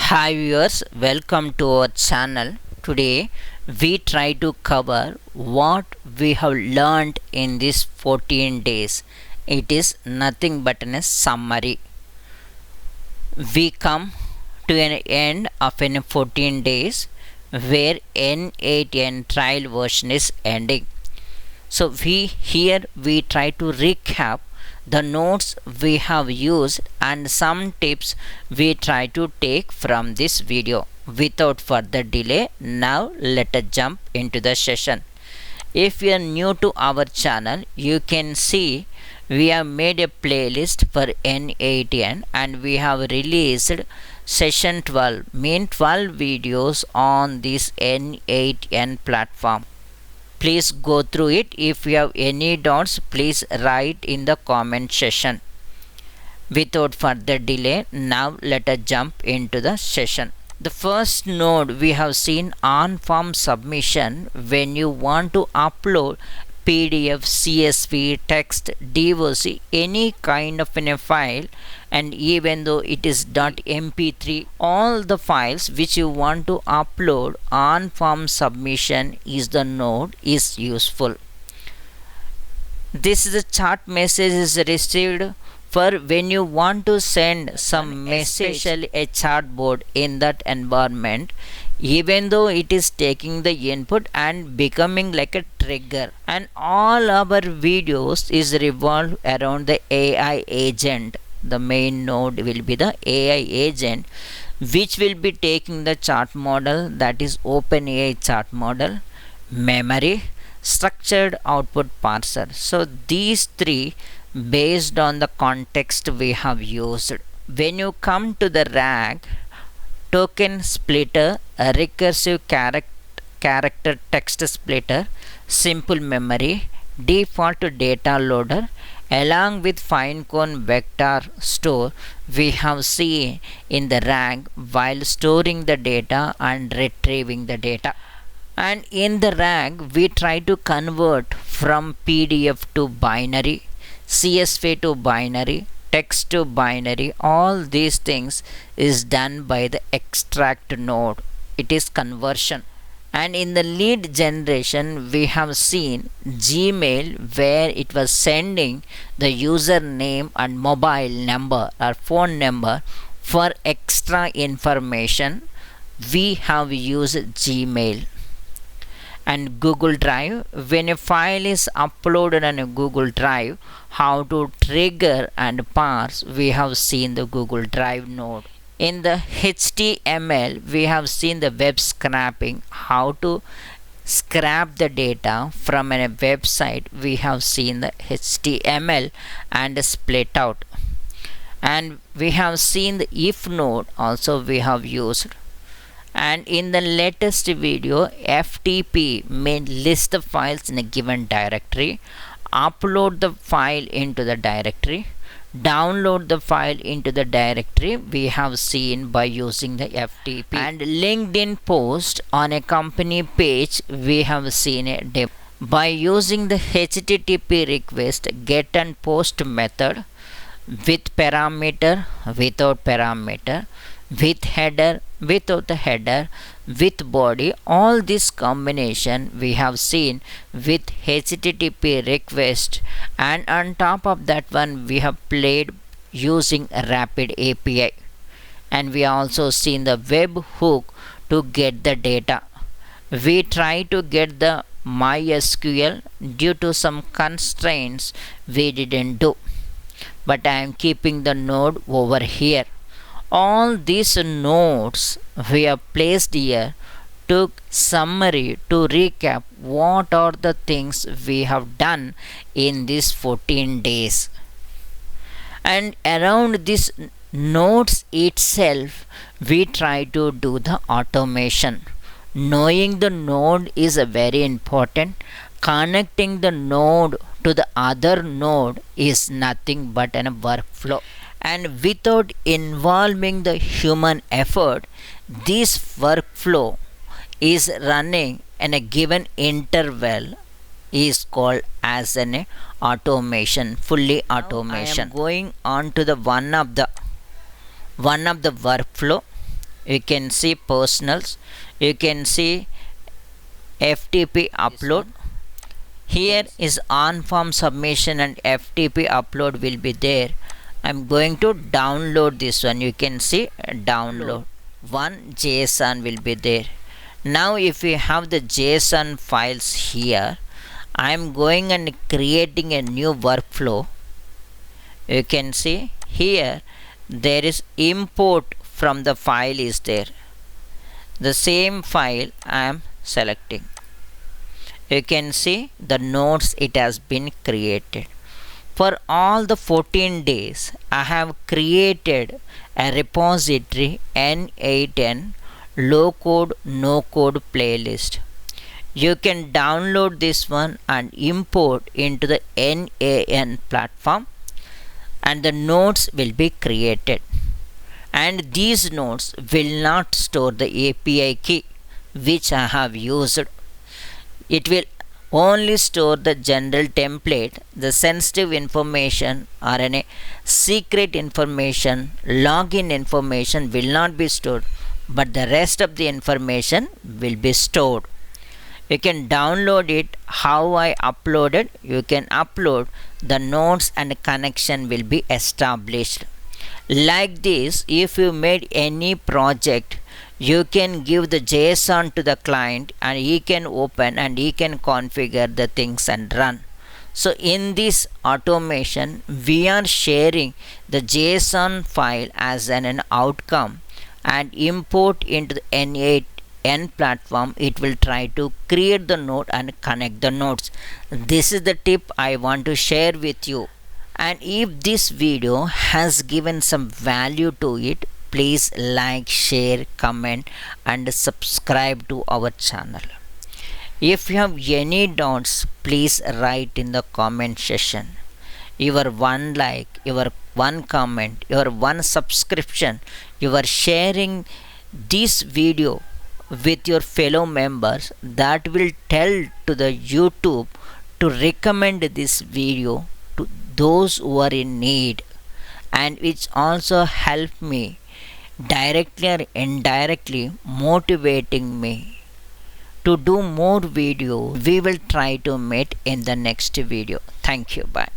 Hi viewers, welcome to our channel. Today we try to cover what we have learned in these 14 days. It is nothing but a summary. We come to an end of 14 days where n8n trial version is ending. So we try to recap the notes we have used and some tips we try to take from this video. Without further delay, now let us jump into the session. If you are new to our channel, you can see we have made a playlist for n8n and we have released session 12, mean 12 videos on this n8n platform. Please go through it. If you have any doubts, please write in the comment section. Without further delay, now let us jump into the session. The first node we have seen on form submission. When you want to upload PDF, CSV, text, DOC, any kind of a file, and even though it is .mp3, all the files which you want to upload on form submission is the node is useful. This is a chat message is received for when you want to send some message, especially a chat board in that environment, even though it is taking the input and becoming like a trigger. And all our videos is revolved around the AI agent. The main node will be the AI agent, which will be taking the chart model, that is OpenAI chart model, memory, structured output parser. So these three based on the context we have used. When you come to the RAG, token splitter, a recursive character text splitter, simple memory, default data loader, along with fine cone vector store, we have seen in the RAG while storing the data and retrieving the data. And in the RAG, we try to convert from PDF to binary, CSV to binary, text to binary. All these things is done by the extract node. It is conversion. And in the lead generation, we have seen Gmail where it was sending the username and mobile number or phone number for extra information. We have used Gmail. And Google Drive, when a file is uploaded on a Google Drive, how to trigger and parse, we have seen the Google Drive node. In the HTML, we have seen the web scraping, how to scrap the data from a website. We have seen the HTML and split out. And we have seen the if node also we have used. And in the latest video, FTP means list the files in a given directory, upload the file into the directory, download the file into the directory, we have seen by using the FTP. And LinkedIn post on a company page, we have seen a demo. By using the HTTP request get and post method with parameter, without parameter, with header, without the header, with body, all this combination we have seen with HTTP request, and on top of that one we have played using a rapid API, and we also seen the webhook to get the data. We try to get the MySQL, due to some constraints we didn't do, but I am keeping the node over here. All these nodes we have placed here to summary, to recap what are the things we have done in these 14 days. And around these nodes itself, we try to do the automation. Knowing the node is very important. Connecting the node to the other node is nothing but a workflow. And without involving the human effort, this workflow is running in a given interval is called as an automation, fully automation. I am going on to the one of the workflow. You can see personals, you can see FTP upload. Here is on form submission and FTP upload will be there. I'm going to download this one. You can see download. One JSON will be there. Now if we have the JSON files here, I'm going and creating a new workflow. You can see here there is import from the file is there. The same file I am selecting. You can see the nodes it has been created. For all the 14 days I have created a repository n8n low code no code playlist. You can download this one and import into the n8n platform, and the nodes will be created, and these nodes will not store the API key which I have used. It will only store the general template, the sensitive information or any secret information, login information will not be stored, but the rest of the information will be stored. You can download it. How I uploaded, you can upload the nodes and connection will be established. Like this, if you made any project, you can give the JSON to the client and he can open and he can configure the things and run. So in this automation, we are sharing the JSON file as an outcome and import into the n8n platform. It will try to create the node and connect the nodes. This is the tip I want to share with you. And if this video has given some value to it, please like, share, comment and subscribe to our channel. If you have any doubts, please write in the comment section. Your one like, your one comment, your one subscription, you are sharing this video with your fellow members, that will tell to the YouTube to recommend this video to those who are in need, and which also help me directly or indirectly motivating me to do more video. We will try to meet in the next video. Thank you. Bye.